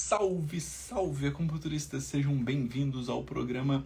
Salve, salve, acupunturistas! Sejam bem-vindos ao programa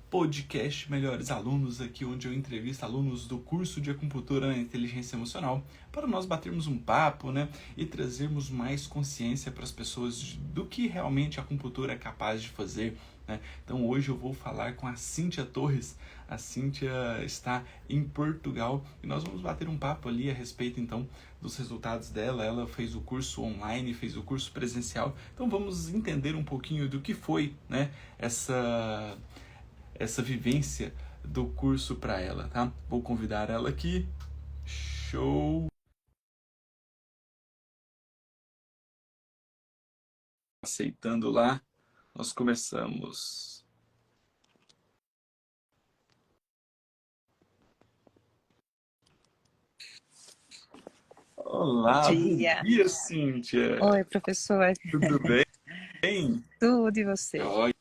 Podcast Melhores Alunos, aqui onde eu entrevisto alunos do curso de acupuntura na inteligência emocional para nós batermos um papo, né, e trazermos mais consciência para as pessoas do que realmente a acupuntura é capaz de fazer, né? Então hoje eu vou falar com a Cíntia Torres. A Cíntia está em Portugal e nós vamos bater um papo ali a respeito então dos resultados dela. Ela fez o curso online, fez o curso presencial, então vamos entender um pouquinho do que foi, né, essa vivência do curso para ela, tá? Vou convidar ela aqui. Show! Aceitando lá, nós começamos. Olá, bom Dia. dia, Cíntia! Oi, professor. Tudo bem? Tudo e você? Olha,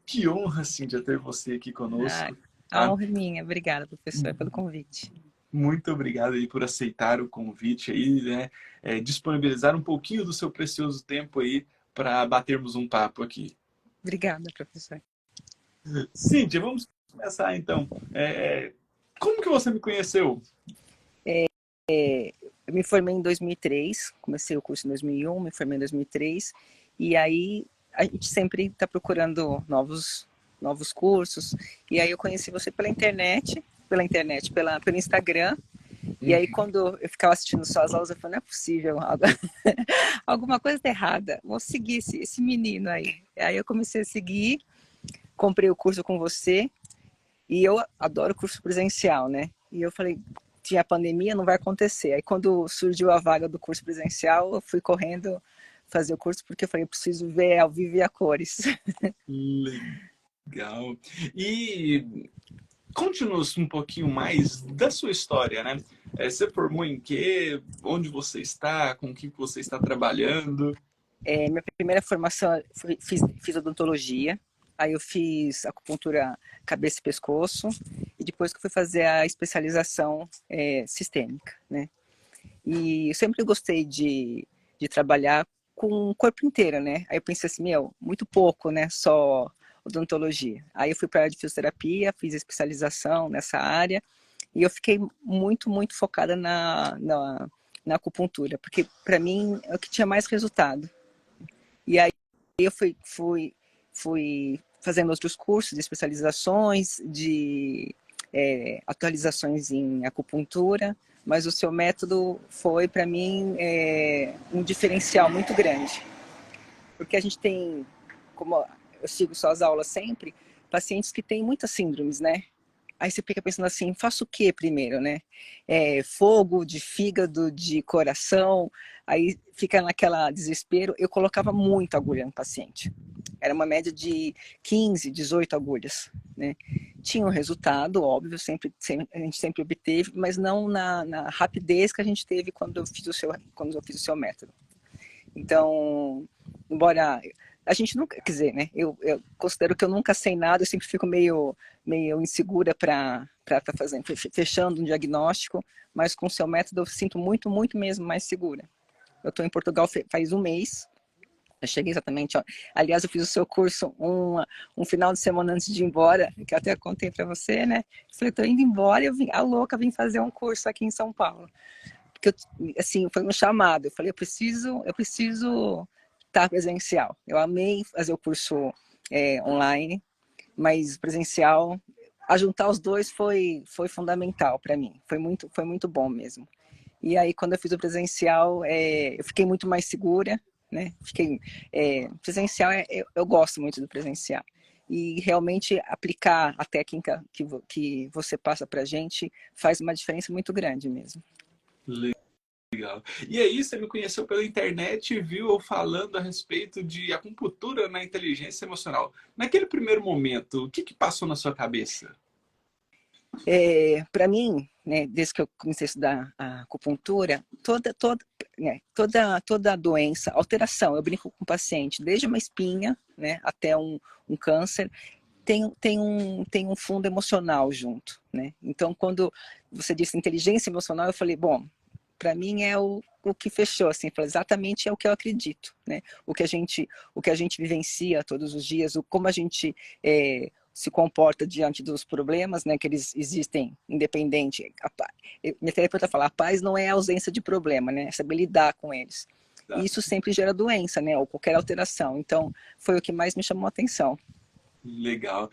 que honra, Cíntia, ter você aqui Ah, conosco, a tá? honra é minha. Obrigada, professor, pelo convite. Muito obrigado aí por aceitar o convite aí, né? Disponibilizar um pouquinho do seu precioso tempo aí para batermos um papo aqui. Obrigada, professor. Cíntia, vamos começar então. Como que você me conheceu? Eu me formei em 2003, comecei o curso em 2001, me formei em 2003, e aí a gente sempre está procurando novos cursos, e aí eu conheci você pelo Instagram, e aí quando eu ficava assistindo suas aulas, eu falei, não é possível, alguma coisa tá errada, vou seguir esse menino aí. Aí eu comecei a seguir, comprei o curso com você, e eu adoro curso presencial, né? E eu falei, tinha pandemia, não vai acontecer. Aí quando surgiu a vaga do curso presencial, eu fui correndo fazer o curso, porque eu falei, eu preciso ver ao vivo e a cores. Legal. E conte-nos um pouquinho mais da sua história, né? Você formou em quê? Onde você está? Com o que você está trabalhando? Minha primeira formação, fiz odontologia, aí eu fiz acupuntura cabeça e pescoço, e depois que eu fui fazer a especialização sistêmica, né? E eu sempre gostei de trabalhar com o corpo inteiro, né? Aí eu pensei assim, muito pouco, né? Só odontologia. Aí eu fui para a área de fisioterapia, fiz especialização nessa área, e eu fiquei muito focada na acupuntura, porque para mim é o que tinha mais resultado. E aí eu fui fazendo outros cursos de especializações, de atualizações em acupuntura, mas o seu método foi, para mim, um diferencial muito grande. Porque a gente tem, como eu sigo suas aulas sempre, pacientes que têm muitas síndromes, né? Aí você fica pensando assim, faço o que primeiro, né? Fogo de fígado, de coração, aí fica naquela desespero. Eu colocava muita agulha no paciente. Era uma média de 15, 18 agulhas, né? Tinha um resultado, óbvio, a gente sempre obteve, mas não na rapidez que a gente teve quando eu fiz o seu método. Então, embora a gente nunca, quer dizer, né? Eu considero que eu nunca sei nada, eu sempre fico meio insegura para estar fazendo, fechando um diagnóstico, mas com o seu método eu sinto muito mesmo mais segura. Eu estou em Portugal faz um mês, eu cheguei exatamente, ó. Aliás, eu fiz o seu curso um final de semana antes de ir embora, que eu até contei para você, né? Eu falei, estou indo embora, eu vim, a louca, vim fazer um curso aqui em São Paulo. Porque, assim, foi um chamado. Eu falei, eu preciso estar presencial. Eu amei fazer o curso online, mas presencial, a juntar os dois foi fundamental para mim. Foi muito bom mesmo. E aí, quando eu fiz o presencial, eu fiquei muito mais segura, né? Presencial, eu gosto muito do presencial. E realmente aplicar a técnica que você passa para a gente faz uma diferença muito grande mesmo. Legal. E aí, você me conheceu pela internet e viu eu falando a respeito de acupuntura na inteligência emocional. Naquele primeiro momento, o que passou na sua cabeça? Para mim, né, desde que eu comecei a estudar a acupuntura, toda doença, alteração, eu brinco com o paciente, desde uma espinha, né, até um câncer, tem um fundo emocional junto, né? Então, quando você disse inteligência emocional, eu falei, bom, para mim é o que fechou, assim, exatamente é o que eu acredito, né? O que a gente vivencia todos os dias, como a gente se comporta diante dos problemas, né? Que eles existem independente. Minha terapeuta fala, a paz não é a ausência de problema, né? É saber lidar com eles. E isso sempre gera doença, né? Ou qualquer alteração. Então, foi o que mais me chamou a atenção. Legal.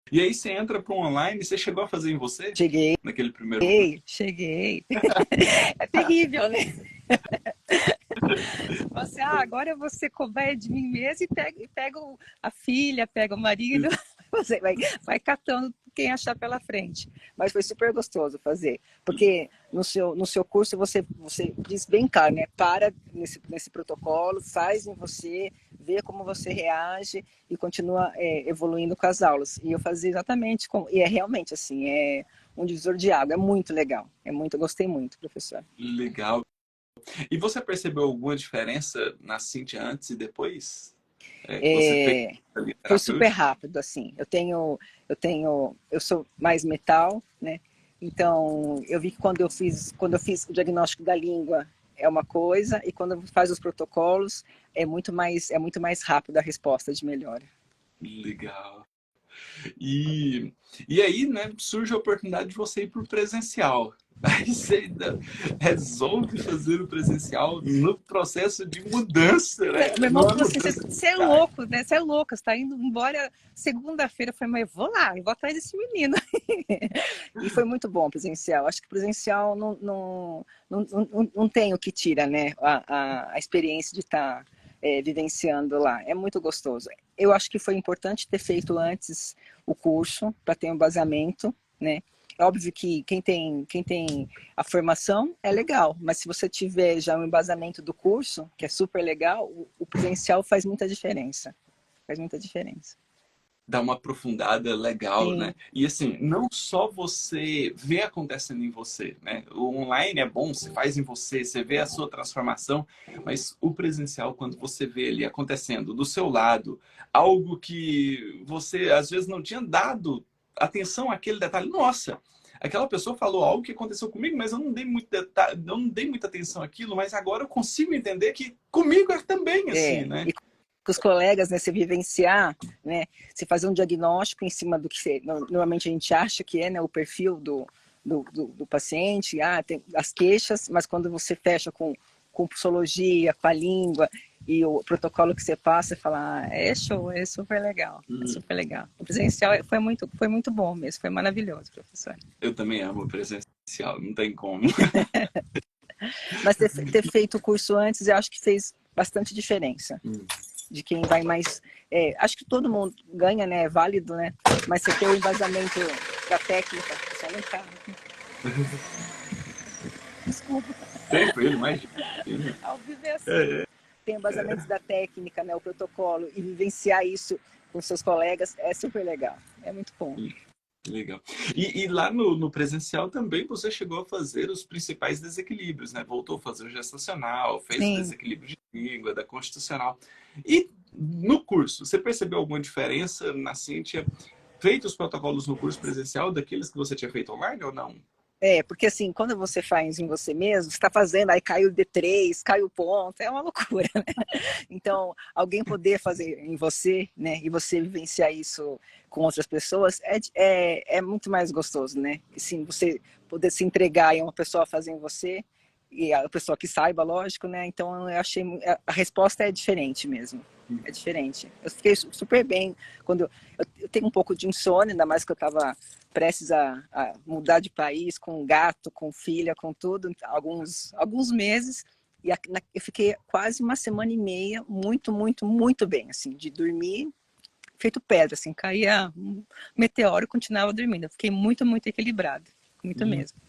E aí você entra para o online, você chegou a fazer em você? Cheguei, Naquele primeiro momento? cheguei. É terrível, né? Você, agora eu vou ser cobaia de mim mesmo e pego a filha, pego o marido, você vai catando quem achar pela frente. Mas foi super gostoso fazer, porque no seu curso você diz bem claro, né? Para nesse protocolo, faz em você, vê como você reage e continua evoluindo com as aulas. E eu fazia exatamente como, e é realmente assim, é um divisor de água, é muito legal, gostei muito, professor. Legal. E você percebeu alguma diferença na Cíntia antes e depois? Que você fez ali Foi super terapêutica? rápido, assim. Eu sou mais metal, né? Então, eu vi que quando eu fiz o diagnóstico da língua é uma coisa, e quando faz os protocolos é muito mais rápido a resposta de melhora. Legal. E, e aí, né, surge a oportunidade de você ir para o presencial. Aí você ainda resolve fazer o presencial no processo de mudança, né? Meu irmão Não é falou assim, mudança você é de idade. louco, né? Você é louca, você está indo embora segunda-feira. Eu falei, mas eu vou lá, eu vou atrás desse menino. E foi muito bom presencial. Acho que presencial não tem o que tira, né? A experiência de estar vivenciando lá. É muito gostoso. Eu acho que foi importante ter feito antes o curso, para ter um embasamento, né? É óbvio que quem tem a formação é legal, mas se você tiver já um embasamento do curso, que é super legal, o presencial faz muita diferença. Faz muita diferença. Dá uma aprofundada legal, né? Sim, E assim, não só você vê acontecendo em você, né? O online é bom, você faz em você, você vê a sua transformação, mas o presencial, quando você vê ali acontecendo do seu lado, algo que você às vezes não tinha dado atenção àquele detalhe, nossa, aquela pessoa falou algo que aconteceu comigo, mas eu não dei muito detalhe, eu não dei muita atenção àquilo, mas agora eu consigo entender que comigo é também assim, né? e com os colegas, né, se vivenciar, né, se fazer um diagnóstico em cima do que normalmente a gente acha que é, né, o perfil do paciente, tem as queixas, mas quando você fecha com psicologia, com a língua e o protocolo que você passa, você fala, é show, é super legal, é super legal. O presencial foi muito bom mesmo, foi maravilhoso, professor. Eu também amo o presencial, não tem como. Mas ter feito o curso antes, eu acho que fez bastante diferença. De quem vai mais. Acho que todo mundo ganha, né? É válido, né? Mas você ter o embasamento da técnica, só no carro. Desculpa, Tranquilo, imagina. ao viver assim. Tem embasamento da técnica, né? O protocolo, e vivenciar isso com seus colegas é super legal. É muito bom. Legal. E lá no presencial também você chegou a fazer os principais desequilíbrios, né? Voltou a fazer o gestacional, fez o Sim. desequilíbrio de língua, da constitucional. E no curso, você percebeu alguma diferença na Cíntia, feito os protocolos no curso presencial daqueles que você tinha feito online ou não? Porque assim, quando você faz em você mesmo, você está fazendo, aí cai o D3, cai o ponto, é uma loucura, né? Então, alguém poder fazer em você, né, e você vivenciar isso com outras pessoas, é muito mais gostoso, né? Assim, você poder se entregar e uma pessoa fazer em você, e a pessoa que saiba, lógico, né? Então, eu achei, a resposta é diferente mesmo. É diferente. Eu fiquei super bem quando eu tenho um pouco de insônia, ainda mais que eu estava prestes a mudar de país com gato, com filha, com tudo, alguns meses. E eu fiquei quase uma semana e meia muito, muito, muito bem, assim, de dormir feito pedra, assim, caía um meteoro e continuava dormindo. Eu fiquei muito, muito equilibrada, muito mesmo.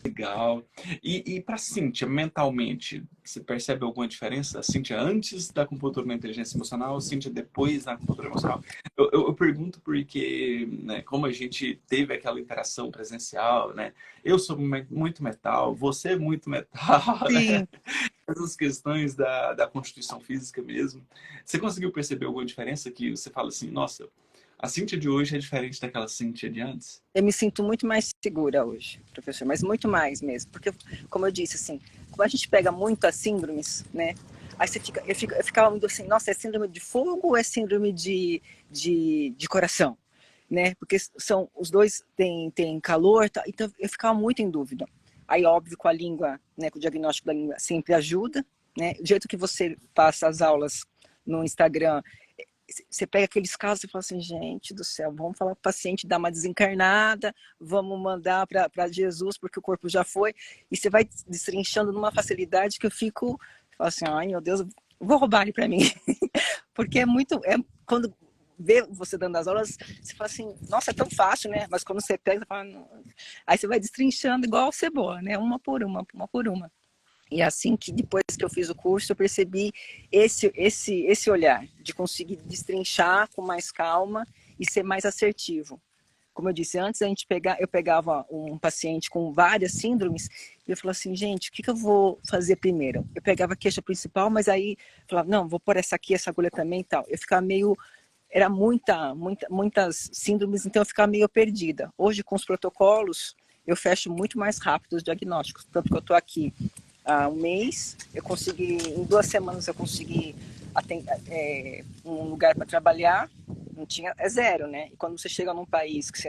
Legal. E para a Cíntia, mentalmente, você percebe alguma diferença? A Cíntia antes da acupuntura na inteligência emocional, a Cíntia depois da acupuntura emocional? Eu pergunto porque, né, como a gente teve aquela interação presencial, né? Eu sou muito metal, você é muito metal, né? Sim, Essas questões da constituição física mesmo. Você conseguiu perceber alguma diferença que você fala assim, nossa, A Cíntia de hoje é diferente daquela Cíntia de antes? Eu me sinto muito mais segura hoje, professor, mas muito mais mesmo. Porque, como eu disse, assim, como a gente pega muito as síndromes, né? Aí eu ficava muito assim, nossa, é síndrome de fogo ou é síndrome de coração? Né? Porque são, os dois têm calor, tá? Então eu ficava muito em dúvida. Aí, óbvio, com a língua, né, com o diagnóstico da língua sempre ajuda, né? Do jeito que você passa as aulas no Instagram, você pega aqueles casos e fala assim, gente do céu, vamos falar para o paciente dar uma desencarnada, vamos mandar para Jesus porque o corpo já foi, e você vai destrinchando numa facilidade que eu fico, falo assim, ai meu Deus, vou roubar ele para mim, porque quando vê você dando as aulas, você fala assim, nossa, é tão fácil, né? Mas quando você pega, você fala, não. Aí você vai destrinchando igual cebola, né? Uma por uma por uma. E assim que depois que eu fiz o curso, eu percebi esse olhar de conseguir destrinchar com mais calma e ser mais assertivo. Como eu disse, antes eu pegava um paciente com várias síndromes e eu falava assim, gente, o que eu vou fazer primeiro? Eu pegava a queixa principal, mas aí falava, não, vou pôr essa aqui, essa agulha também e tal. Eu ficava meio, era muitas síndromes, então eu ficava meio perdida. Hoje, com os protocolos, eu fecho muito mais rápido os diagnósticos, tanto que eu estou aqui há um mês, em 2 semanas eu consegui um lugar para trabalhar, não tinha, é zero, né? E quando você chega num país que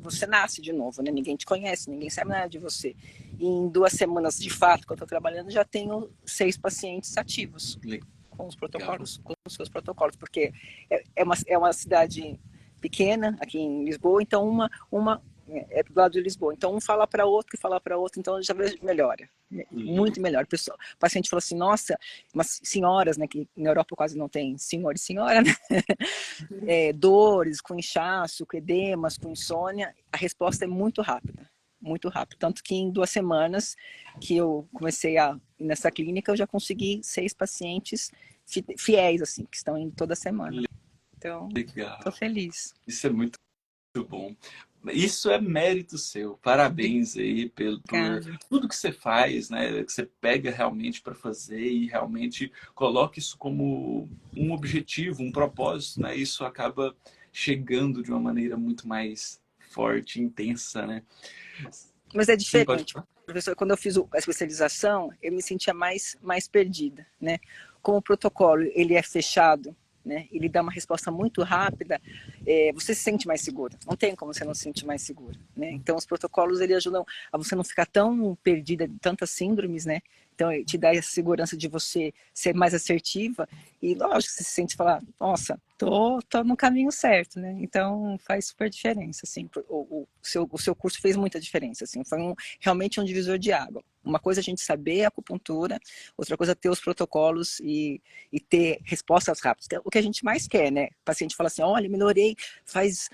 você nasce de novo, né? Ninguém te conhece, ninguém sabe nada de você. E em 2 semanas, de fato, que eu estou trabalhando, já tenho 6 pacientes ativos com os protocolos, com os seus protocolos, porque é uma cidade pequena aqui em Lisboa, então uma é do lado de Lisboa. Então, um fala para outro, que fala para outro, então já melhora. Muito melhor. O paciente falou assim, nossa, umas senhoras, né, que na Europa quase não tem senhor e senhora, né? Dores, com inchaço, com edemas, com insônia, a resposta é muito rápida. Muito rápido. Tanto que em 2 semanas que eu comecei nessa clínica, eu já consegui 6 pacientes fiéis, assim, que estão indo toda semana. Então, estou feliz. Isso é muito bom. Isso é mérito seu. Parabéns aí por tudo que você faz, né? Que você pega realmente para fazer e realmente coloca isso como um objetivo, um propósito, né? Isso acaba chegando de uma maneira muito mais forte, intensa, né? Mas é diferente, professor. Quando eu fiz a especialização, eu me sentia mais perdida, né? Como o protocolo ele é fechado, né? Ele dá uma resposta muito rápida, você se sente mais segura. Não tem como você não se sentir mais segura, né? Então, os protocolos ele ajudam a você não ficar tão perdida de tantas síndromes, né? Então, ele te dá a segurança de você ser mais assertiva e, lógico, você se sente falar, nossa, tô no caminho certo, né? Então, faz super diferença, assim. O seu curso fez muita diferença, assim. Foi realmente um divisor de água. Uma coisa é a gente saber a acupuntura, outra coisa é ter os protocolos e ter respostas rápidas. O que a gente mais quer, né? O paciente fala assim, olha, melhorei, faz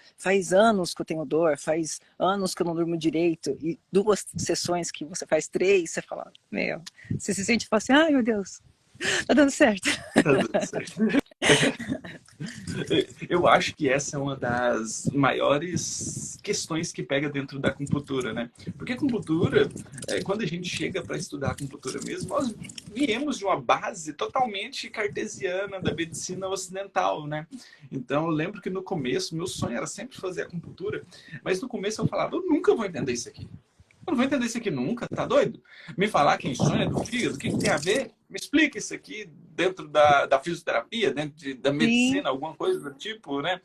anos que eu tenho dor, faz anos que eu não durmo direito, e 2 sessões que você faz 3, você fala, meu, você se sente e fala assim, ai meu Deus, tá dando certo. Tá dando certo. Eu acho que essa é uma das maiores questões que pega dentro da acupuntura, né? Porque a acupuntura, quando a gente chega para estudar a acupuntura mesmo, nós viemos de uma base totalmente cartesiana da medicina ocidental, né? Então, eu lembro que no começo, meu sonho era sempre fazer acupuntura, mas no começo eu falava, eu nunca vou entender isso aqui. Eu não vou entender isso aqui nunca, tá doido? Me falar que insônia é do fígado, o que tem a ver? Me explica isso aqui dentro da fisioterapia, dentro da medicina, Sim. alguma coisa do tipo, né?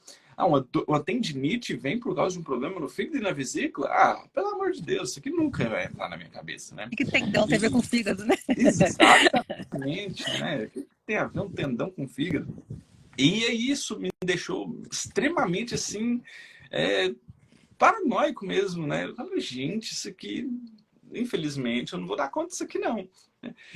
Uma tendinite vem por causa de um problema no fígado e na vesícula? Ah, pelo amor de Deus, isso aqui nunca vai entrar na minha cabeça, né? O que tendão tem a ver com fígado, né? Exatamente, né? O que tem a ver um tendão com fígado? E isso me deixou extremamente, assim, paranoico mesmo, né? Eu falei, gente, isso aqui, infelizmente, eu não vou dar conta disso aqui, não.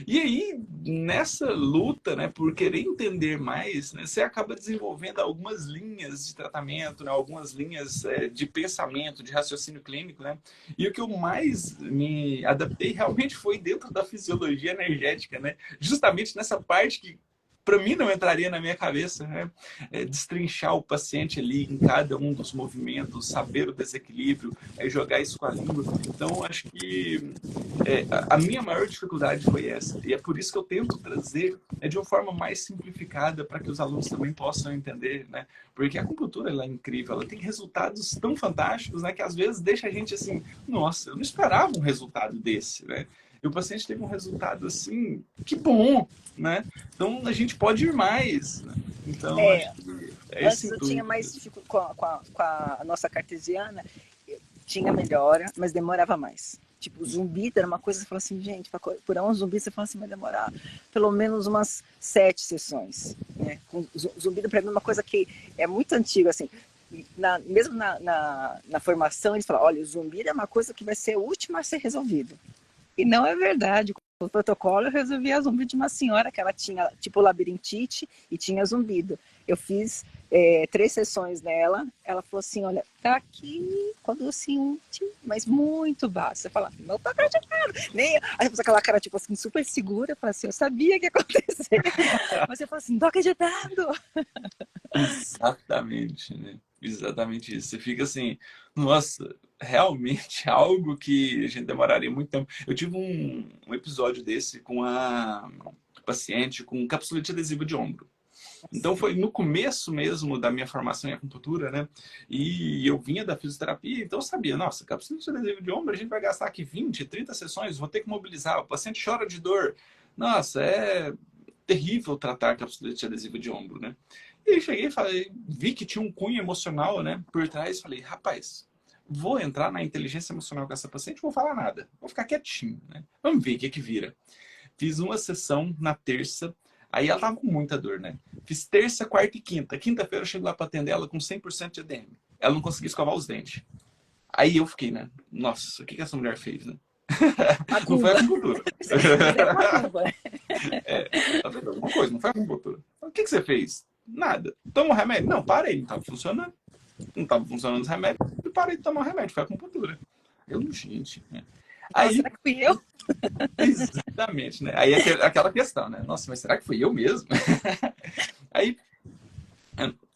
E aí, nessa luta, né, por querer entender mais, né, você acaba desenvolvendo algumas linhas de tratamento, né, algumas linhas de pensamento, de raciocínio clínico, né? E o que eu mais me adaptei realmente foi dentro da fisiologia energética, né? Justamente nessa parte que para mim não entraria na minha cabeça, né? Destrinchar o paciente ali em cada um dos movimentos, saber o desequilíbrio, jogar isso com a língua. Então, acho que a minha maior dificuldade foi essa. E é por isso que eu tento trazer de uma forma mais simplificada para que os alunos também possam entender, né? Porque a acupuntura ela é incrível, ela tem resultados tão fantásticos, né? Que às vezes deixa a gente assim, nossa, eu não esperava um resultado desse, né? E o paciente teve um resultado assim, que bom, né? Então a gente pode ir mais, né? Então acho que é esse Antes eu tinha intuito. mais dificuldade com a nossa cartesiana, tinha melhora, mas demorava mais. Tipo, zumbido era uma coisa que você fala assim, gente, para curar um zumbido você fala assim, vai demorar pelo menos umas 7 sessões. Né? Zumbido para mim é uma coisa que é muito antiga, assim. Mesmo na formação, eles falam, olha, o zumbido é uma coisa que vai ser a última a ser resolvido. E não é verdade. O protocolo eu resolvi a zumbido de uma senhora que ela tinha tipo labirintite e tinha zumbido. Eu fiz 3 sessões nela, ela falou assim, olha, tá aqui quando assim, mas muito baixo. Você fala, não tô acreditando. Nem... Aí você aquela cara tipo assim, super segura, fala assim, eu sabia que ia acontecer. Mas você fala assim, não tô acreditando. Exatamente, né? Exatamente isso. Você fica assim, nossa, realmente algo que a gente demoraria muito tempo. Eu tive um episódio desse com a paciente com capsulite adesiva de ombro. Então foi no começo mesmo da minha formação em acupuntura, né? E eu vinha da fisioterapia, então eu sabia, nossa, capsulite adesiva de ombro, a gente vai gastar aqui 20, 30 sessões, vou ter que mobilizar, o paciente chora de dor. Nossa, é terrível tratar capsulite adesiva de ombro, né? E aí cheguei e falei, vi que tinha um cunho emocional, né, por trás, falei, rapaz, vou entrar na inteligência emocional com essa paciente, não vou falar nada, vou ficar quietinho, né? Vamos ver o que vira. Fiz uma sessão na terça, aí ela tava com muita dor, né? Fiz terça, quarta e quinta. Quinta-feira eu chego lá para atender ela com 100% de EDM. Ela não conseguia escovar os dentes. Aí eu fiquei, né? Nossa, o que essa mulher fez, né? Não foi Macumba. acupuntura. Fizeram macumba. Ela fez alguma coisa, não foi acupuntura. O que você fez? Nada. Toma um remédio? Não, parei, não estava funcionando. Não estava funcionando os remédios, e parei de tomar o remédio, foi acupuntura. Eu, gente, né? Nossa, Aí, será que fui eu? exatamente, né? Aí aquela questão, né? Nossa, mas será que fui eu mesmo? Aí,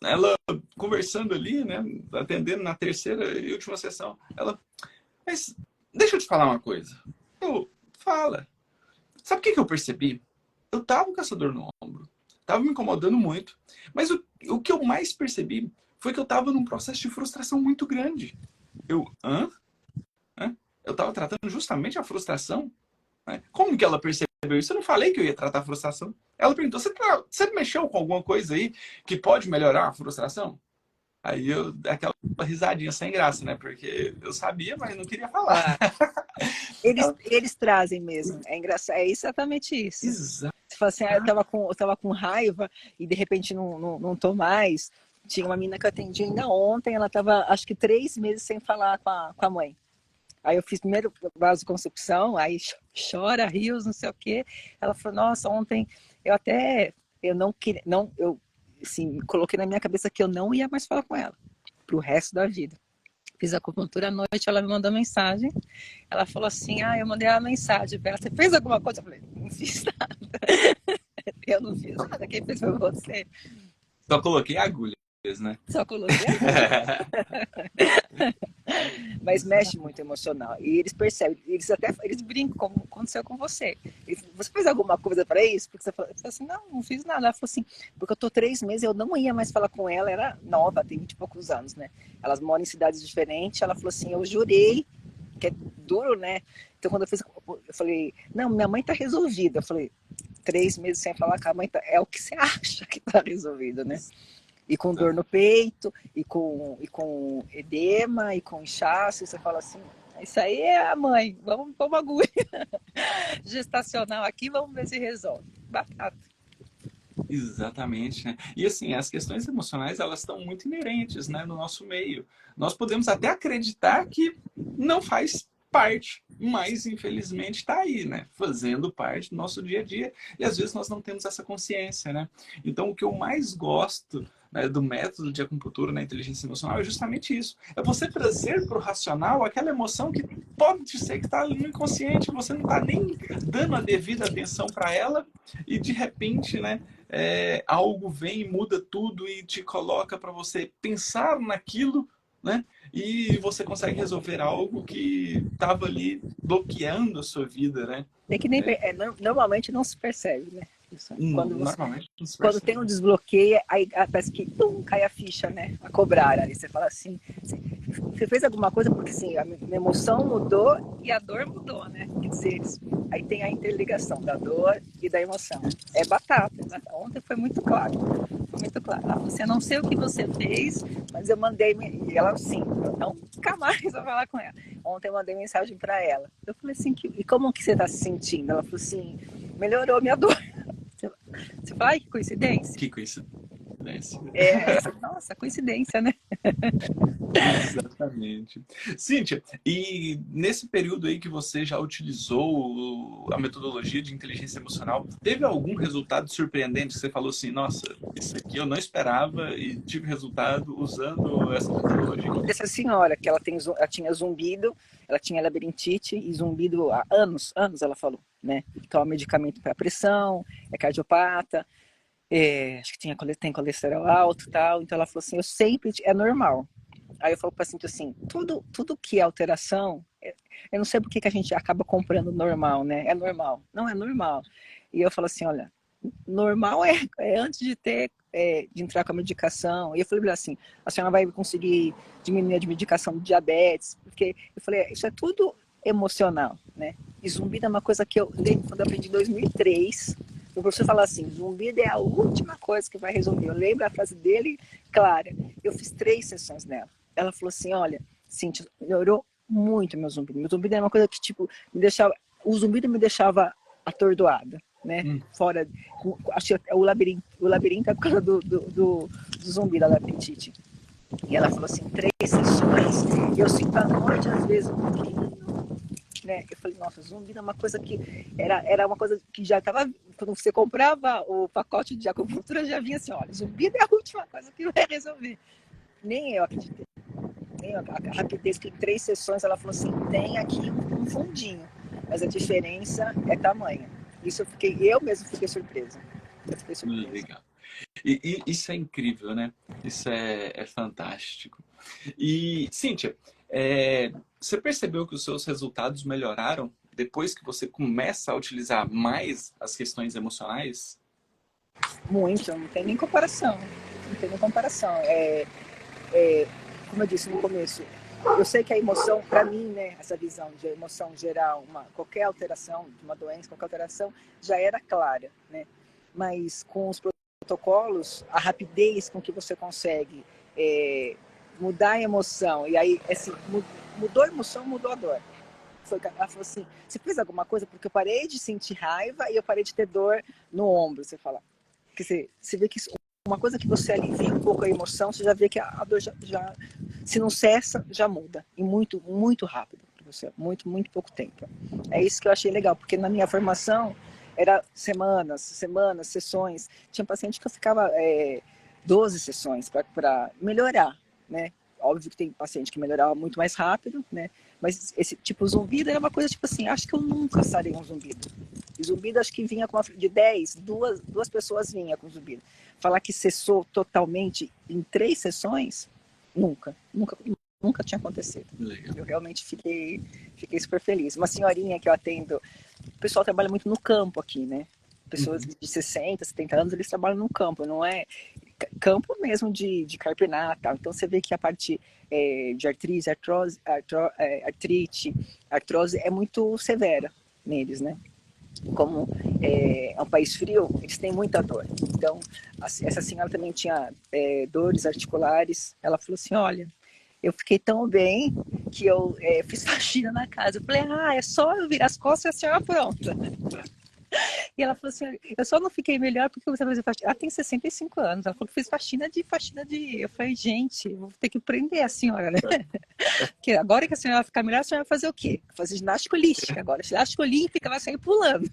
ela conversando ali, né? Atendendo na terceira e última sessão, ela, mas deixa eu te falar uma coisa. Eu, fala. Sabe o que eu percebi? Eu tava com essa dor no ombro, tava me incomodando muito, mas o que eu mais percebi foi que eu tava num processo de frustração muito grande. Eu, hã? Eu tava tratando justamente a frustração? Né? Como que ela percebeu isso? Eu não falei que eu ia tratar a frustração. Ela perguntou, você mexeu com alguma coisa aí que pode melhorar a frustração? Aí eu, aquela risadinha sem graça, né? Porque eu sabia, mas não queria falar. Ah, eles trazem mesmo. É engraçado, é exatamente isso. Exato. Você fala assim, ah, eu tava com raiva e de repente não tô mais. Tinha uma menina que eu atendi ainda ontem, ela tava acho que 3 meses sem falar com a mãe. Aí eu fiz primeiro vasoconcepção, aí chora, rios, não sei o quê. Ela falou, nossa, ontem eu não queria, não, eu assim, coloquei na minha cabeça que eu não ia mais falar com ela pro resto da vida. Fiz a acupuntura à noite, ela me mandou mensagem. Ela falou assim, eu mandei uma mensagem para ela, você fez alguma coisa? Eu falei, não fiz nada. Eu não fiz nada, quem fez foi você. Só coloquei agulhas, né? Só coloquei agulha. Mas mexe muito emocional. E eles percebem, eles brincam, como aconteceu com você. Você fez alguma coisa para isso? Porque você falou assim, não fiz nada. Ela falou assim, porque eu tô 3 meses, eu não ia mais falar com ela, era nova, tem 20 e poucos anos, né? Elas moram em cidades diferentes. Ela falou assim, eu jurei, que é duro, né? Então quando eu falei, não, minha mãe tá resolvida. Eu falei, 3 meses sem falar com a mãe, é o que você acha que tá resolvido, né? E com dor no peito, e com edema, e com inchaço, você fala assim, isso aí é a mãe, vamos pôr uma agulha gestacional aqui, vamos ver se resolve. Batata. Exatamente, né? E assim, as questões emocionais, elas estão muito inerentes, né, no nosso meio. Nós podemos até acreditar que não faz parte, mas infelizmente está aí, né? Fazendo parte do nosso dia a dia. E às vezes nós não temos essa consciência, né? Então, o que eu mais gosto, né, do método de acupuntura na inteligência emocional é justamente isso. É você trazer para o racional aquela emoção que pode ser que está ali no inconsciente, você não está nem dando a devida atenção para ela e de repente, né, algo vem e muda tudo e te coloca para você pensar naquilo, né? E você consegue resolver algo que estava ali bloqueando a sua vida, né? É que nem, normalmente não se percebe, né? Isso. Normalmente não se Quando percebe. tem um desbloqueio, aí parece que cai a ficha, né? A cobrar. Aí você fala assim, você fez alguma coisa porque assim, a minha emoção mudou e a dor mudou, né? Quer dizer, aí tem a interligação da dor e da emoção. É batata. Ontem foi muito claro. Foi muito claro. Ela falou assim, eu não sei o que você fez, mas eu mandei... E ela assim, eu nunca mais vou falar com ela. Ontem eu mandei mensagem para ela. Eu falei assim, e como que você está se sentindo? Ela falou assim, melhorou minha dor. Você fala, ai, que coincidência. Que coincidência. Nossa, coincidência, né? Exatamente. Cíntia, e nesse período aí que você já utilizou a metodologia de inteligência emocional, teve algum resultado surpreendente que você falou assim, nossa, isso aqui eu não esperava e tive resultado usando essa metodologia? Essa senhora, que ela tinha zumbido, ela tinha labirintite e zumbido há anos ela falou, né? Toma medicamento para pressão, é cardiopata, acho que tem colesterol alto e tal. Então ela falou assim, é normal. Aí eu falo para o paciente assim, tudo que é alteração, eu não sei por que a gente acaba comprando normal, né? É normal. Não é normal. E eu falo assim, olha, normal é antes de entrar com a medicação. E eu falei assim, a senhora vai conseguir diminuir a medicação de diabetes, porque eu falei, isso é tudo emocional, né? E zumbido é uma coisa que eu lembro quando eu aprendi em 2003. O professor fala assim, zumbido é a última coisa que vai resolver. Eu lembro a frase dele, clara. Eu fiz 3 sessões nela. Ela falou assim, olha, Cíntia, melhorou muito meu zumbido. Meu zumbido era uma coisa que, tipo, o zumbido me deixava atordoada, né? Fora, acho que o labirinto é por causa do zumbi da labirintite. E ela falou assim, 3 sessões, eu sinto à noite, às vezes, um pouquinho, né? Eu falei, nossa, zumbi é uma coisa que era uma coisa que já estava, quando você comprava o pacote de acupuntura, já vinha assim, olha, zumbi é a última coisa que vai resolver. Nem eu acreditei. A rapidez que em 3 sessões ela falou assim, tem aqui um fundinho, mas a diferença é tamanha. Isso eu mesmo fiquei surpresa. Legal. E isso é incrível, né? Isso é fantástico. E, Cíntia, você percebeu que os seus resultados melhoraram depois que você começa a utilizar mais as questões emocionais? Muito, não tem nem comparação. Não tem nem comparação. Como eu disse no começo, eu sei que a emoção, para mim, né, essa visão de emoção geral, qualquer alteração de uma doença, qualquer alteração, já era clara, né? Mas com os protocolos, a rapidez com que você consegue mudar a emoção, e aí, assim, mudou a emoção, mudou a dor. Ela falou assim, você fez alguma coisa? Porque eu parei de sentir raiva e eu parei de ter dor no ombro, você fala. Você vê que uma coisa que você alivia um pouco a emoção, você já vê que a dor já se não cessa, já muda. E muito, muito rápido para você. Muito, muito pouco tempo. É isso que eu achei legal, porque na minha formação era semanas, sessões. Tinha paciente que eu ficava 12 sessões para melhorar, né? Óbvio que tem paciente que melhorava muito mais rápido, né? Mas esse tipo zumbido era uma coisa tipo assim, acho que eu nunca sarei um zumbido. E zumbido acho que vinha com de 10, duas pessoas vinha com zumbido. Falar que cessou totalmente em 3 sessões, nunca tinha acontecido. Legal. Eu realmente fiquei super feliz. Uma senhorinha que eu atendo, o pessoal trabalha muito no campo aqui, né? Pessoas de 60, 70 anos, eles trabalham no campo, não é campo mesmo de carpinata. Então você vê que a parte de artrose é muito severa neles, né? Como é um país frio, eles têm muita dor. Então, essa senhora também tinha dores articulares. Ela falou assim, olha, eu fiquei tão bem que eu fiz faxina na casa. Eu falei, é só eu virar as costas e a senhora pronta. E ela falou assim, eu só não fiquei melhor porque você fazia faxina. Ela tem 65 anos, ela falou que fez faxina de... Eu falei, gente, eu vou ter que prender a senhora, né? Porque agora que a senhora vai ficar melhor, a senhora vai fazer o quê? Fazer ginástica olística agora. Ginástica olímpica vai sair pulando.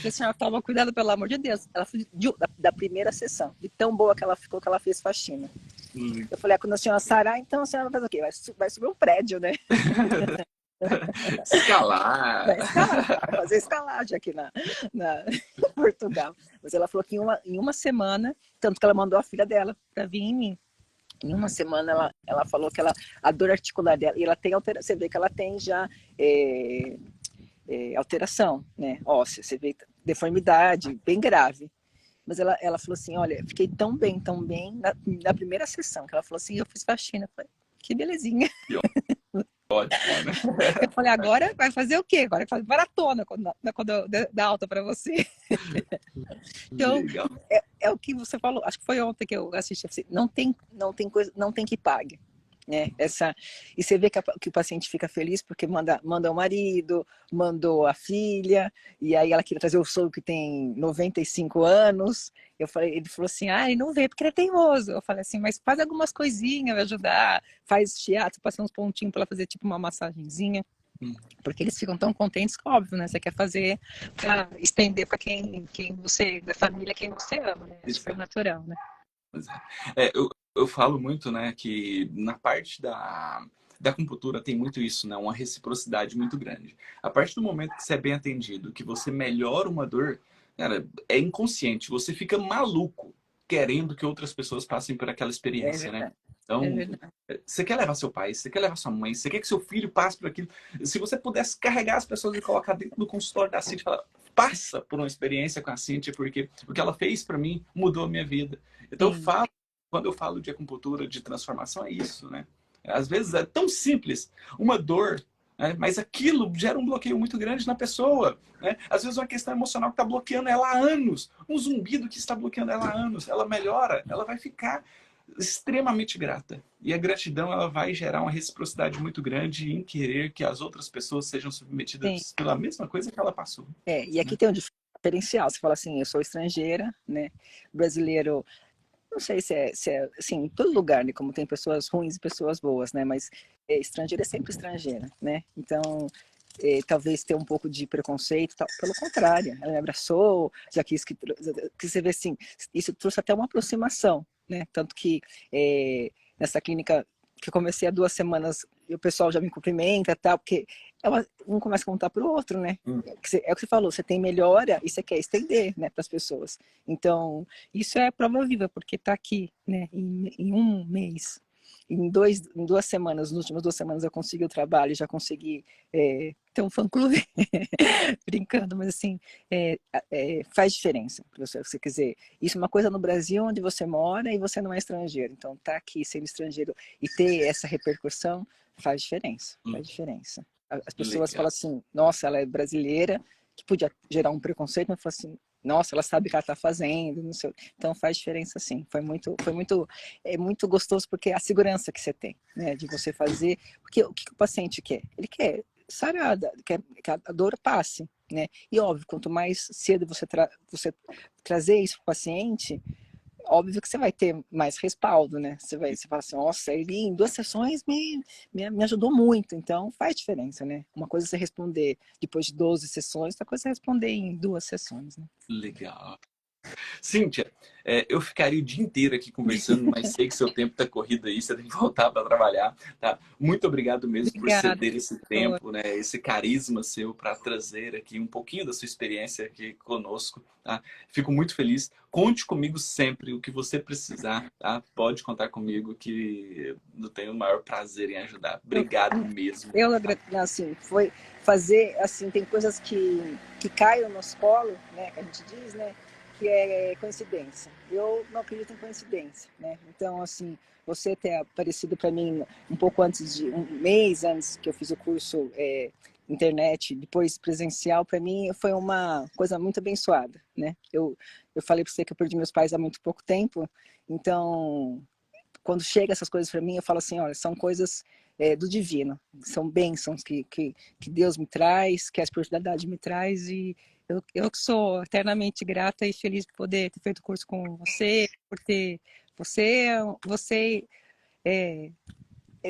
A senhora toma cuidado, pelo amor de Deus. Ela foi da primeira sessão, de tão boa que ela ficou, que ela fez faxina. Eu falei, quando a senhora sarar, então a senhora vai fazer o quê? Vai subir um prédio, né? Escalar. Vai escalar, vai fazer escalagem aqui em Portugal. Mas ela falou que em uma semana, tanto que ela mandou a filha dela para vir em mim. Em uma semana ela falou que a dor articular dela, e ela tem alteração, você vê que ela tem já alteração, né, óssea, você vê deformidade bem grave. Mas ela falou assim, olha, fiquei tão bem, na primeira sessão, que ela falou assim, eu fiz faxina. Eu falei, que belezinha. Ótimo, né? Eu falei, agora vai fazer o quê? Agora vai fazer maratona quando dá alta para você. Então, Legal. é o que você falou, acho que foi ontem que eu assisti, não tem coisa, não tem que pague. Né? E você vê que o paciente fica feliz porque manda o marido, mandou a filha, e aí ela queria trazer o sogro que tem 95 anos. Ele falou assim, ele não vê porque ele é teimoso. Eu falei assim, mas faz algumas coisinhas, vai ajudar, faz teatro, passa uns pontinhos para ela fazer tipo uma massagenzinha. Porque eles ficam tão contentes que, óbvio, né? Você quer fazer para estender para quem você, da família, quem você ama, né? É super natural, né? Eu falo muito, né, que na parte da acupuntura tem muito isso, né? Uma reciprocidade muito grande. A partir do momento que você é bem atendido, que você melhora uma dor, cara, é inconsciente. Você fica maluco querendo que outras pessoas passem por aquela É experiência, né? verdade. É Então, verdade. você quer levar seu pai, você quer levar sua mãe, você quer que seu filho passe por aquilo. Se você pudesse carregar as pessoas e colocar dentro do consultório da Cintia e falar, passa por uma experiência com a Cintia, porque o que ela fez para mim mudou a minha vida. Então, Sim. quando eu falo de acupuntura, de transformação, é isso, né? Às vezes é tão simples, uma dor, né? Mas aquilo gera um bloqueio muito grande na pessoa, né? Às vezes uma questão emocional que está bloqueando ela há anos, um zumbido que está bloqueando ela há anos, ela melhora, ela vai ficar extremamente grata. E a gratidão ela vai gerar uma reciprocidade muito grande em querer que as outras pessoas sejam Sim. submetidas pela mesma coisa que ela passou. E aqui Né? tem um diferencial. Você fala assim, eu sou estrangeira, né? Brasileiro, não sei se é assim, em todo lugar, né? Como tem pessoas ruins e pessoas boas, né? Mas estrangeira é sempre estrangeira, né? Então, talvez ter um pouco de preconceito, tal. Pelo contrário, ela me abraçou, já quis que você vê assim, isso trouxe até uma aproximação, né? Tanto que nessa clínica que eu comecei há 2 semanas, e o pessoal já me cumprimenta, tal, porque um começa a contar para o outro, né? É o que você falou, você tem melhora e você quer estender, né, para as pessoas. Então, isso é prova viva, porque está aqui, né, em um mês. Em 2 semanas, nas últimas 2 semanas eu consegui o trabalho, já consegui ter um fã-clube, brincando, mas assim, faz diferença para você quer dizer, isso é uma coisa no Brasil onde você mora e você não é estrangeiro, então tá aqui sendo estrangeiro e ter essa repercussão faz diferença. As pessoas Legal. falam assim, nossa, ela é brasileira, que podia gerar um preconceito, mas falam assim, nossa, ela sabe o que ela está fazendo, não sei. Então faz diferença sim. É muito gostoso porque é a segurança que você tem, né, de você fazer, porque o que o paciente quer? Ele quer sarada, quer que a dor passe, né? E óbvio, quanto mais cedo você trazer isso para o paciente, óbvio que você vai ter mais respaldo, né? Você fala assim, nossa, ele em 2 sessões me ajudou muito, então faz diferença, né? Uma coisa é você responder depois de 12 sessões, outra coisa é você responder em 2 sessões, né? Legal. Cíntia, eu ficaria o dia inteiro aqui conversando, mas sei que seu tempo está corrido aí, você tem que voltar para trabalhar, tá? Muito obrigado mesmo por Obrigada. ceder esse tempo, né? Esse carisma seu para trazer aqui um pouquinho da sua experiência aqui conosco, tá? Fico muito feliz. Conte comigo sempre, o que você precisar, tá? Pode contar comigo que eu tenho o maior prazer em ajudar. Obrigado mesmo. Assim, foi fazer, assim, tem coisas que caem no nosso colo, né, que a gente diz, né, que é coincidência. Eu não acredito em coincidência, né? Então, assim, você ter aparecido para mim um pouco antes um mês antes que eu fiz o curso internet, depois presencial, para mim foi uma coisa muito abençoada, né? Eu falei para você que eu perdi meus pais há muito pouco tempo, então quando chega essas coisas para mim, eu falo assim, olha, são coisas do divino, são bênçãos que Deus me traz, que a espiritualidade me traz, e eu sou eternamente grata e feliz por poder ter feito o curso com você, por ter você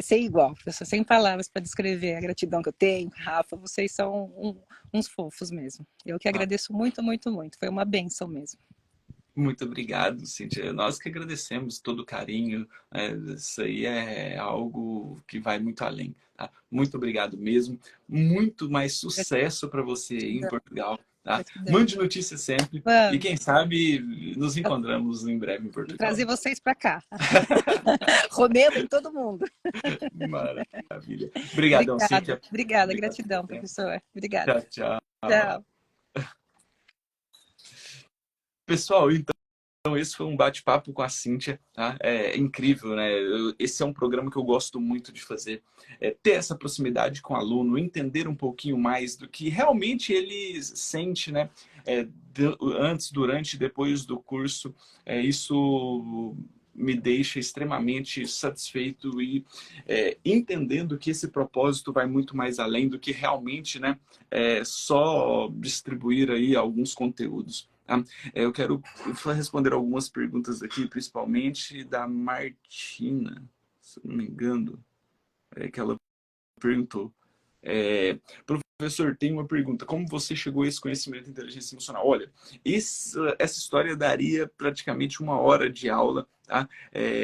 ser igual, eu sou sem palavras para descrever a gratidão que eu tenho, Rafa, vocês são uns fofos mesmo. Eu que agradeço muito, muito, muito, foi uma bênção mesmo. Muito obrigado, Cíntia. Nós que agradecemos todo o carinho, né? Isso aí é algo que vai muito além, tá? Muito obrigado mesmo. Muito mais sucesso para você aí em Gratidão, Portugal, tá? gratidão. Mande notícias sempre e Vamos quem sabe nos encontramos em breve em Portugal. trazer vocês para cá. Romeu em todo mundo. Maravilha. Obrigadão, Obrigada, Cíntia. obrigada, Obrigado pelo gratidão, tempo. professor. Obrigada. Tchau, tchau. Tchau. Pessoal, então esse foi um bate-papo com a Cíntia, tá? É incrível, né? Esse é um programa que eu gosto muito de fazer. Ter essa proximidade com o aluno, entender um pouquinho mais do que realmente ele sente, né? Antes, durante e depois do curso. Isso me deixa extremamente satisfeito e entendendo que esse propósito vai muito mais além do que realmente, né? Só distribuir aí alguns conteúdos. Tá? Eu quero responder algumas perguntas aqui, principalmente da Martina, se eu não me engano, que ela perguntou. Professor, tem uma pergunta. Como você chegou a esse conhecimento de inteligência emocional? Olha, essa história daria praticamente uma hora de aula, tá?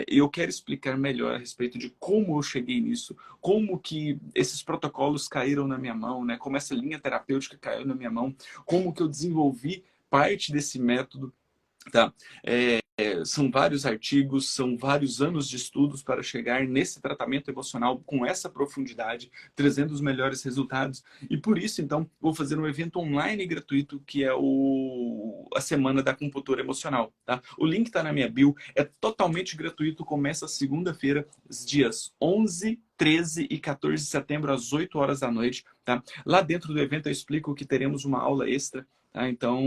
Eu quero explicar melhor a respeito de como eu cheguei nisso, como que esses protocolos caíram na minha mão, né? Como essa linha terapêutica caiu na minha mão, como que eu desenvolvi parte desse método, tá? São vários artigos, são vários anos de estudos para chegar nesse tratamento emocional com essa profundidade, trazendo os melhores resultados. E por isso, então, vou fazer um evento online gratuito que é a Semana da Acupuntura Emocional. Tá? O link está na minha bio, é totalmente gratuito, começa segunda-feira, os dias 11, 13 e 14 de setembro, às 8 horas da noite. Tá? Lá dentro do evento eu explico que teremos uma aula extra. Tá? Então,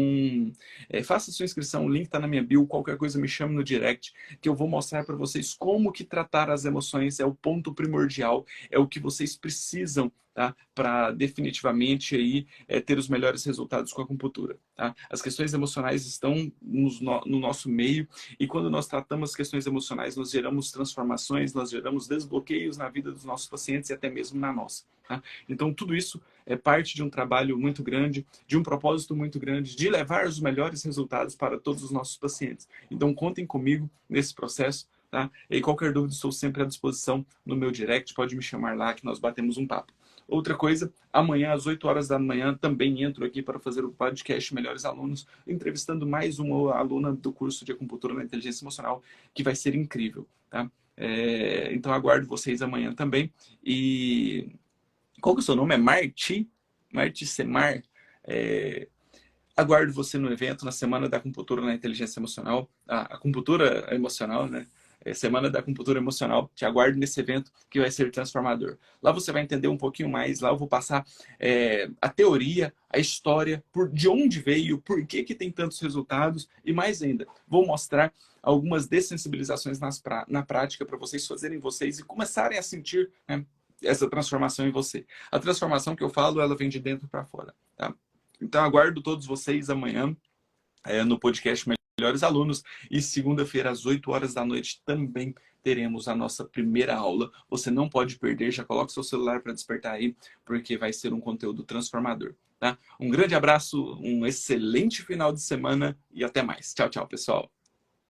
faça sua inscrição, o link está na minha bio, qualquer coisa me chame no direct, que eu vou mostrar para vocês como que tratar as emoções é o ponto primordial, é o que vocês precisam, tá? Para definitivamente aí, ter os melhores resultados com a acupuntura. Tá? As questões emocionais estão no nosso meio e quando nós tratamos as questões emocionais, nós geramos transformações, nós geramos desbloqueios na vida dos nossos pacientes e até mesmo na nossa. Tá? Então, tudo isso é parte de um trabalho muito grande, de um propósito muito grande, de levar os melhores resultados para todos os nossos pacientes. Então, contem comigo nesse processo, tá? E qualquer dúvida, estou sempre à disposição no meu direct, pode me chamar lá que nós batemos um papo. Outra coisa, amanhã às 8 horas da manhã também entro aqui para fazer o podcast Melhores Alunos, entrevistando mais uma aluna do curso de acupuntura na inteligência emocional, que vai ser incrível, tá? Então aguardo vocês amanhã também. E qual que é o seu nome? É Marti? Marti Semar? Aguardo você no evento, na Semana da Acupuntura na Inteligência Emocional. A acupuntura emocional, né? Semana da Acupuntura Emocional. Te aguardo nesse evento que vai ser transformador. Lá você vai entender um pouquinho mais. Lá eu vou passar a teoria, a história, de onde veio, por que tem tantos resultados e mais ainda, vou mostrar algumas dessensibilizações na prática para vocês fazerem vocês e começarem a sentir, né, essa transformação em você. A transformação que eu falo, ela vem de dentro para fora, tá? Então, aguardo todos vocês amanhã no podcast Melhores Alunos. E segunda-feira, às 8 horas da noite, também teremos a nossa primeira aula. Você não pode perder, já coloca seu celular para despertar aí, porque vai ser um conteúdo transformador. Tá? Um grande abraço, um excelente final de semana e até mais. Tchau, tchau, pessoal.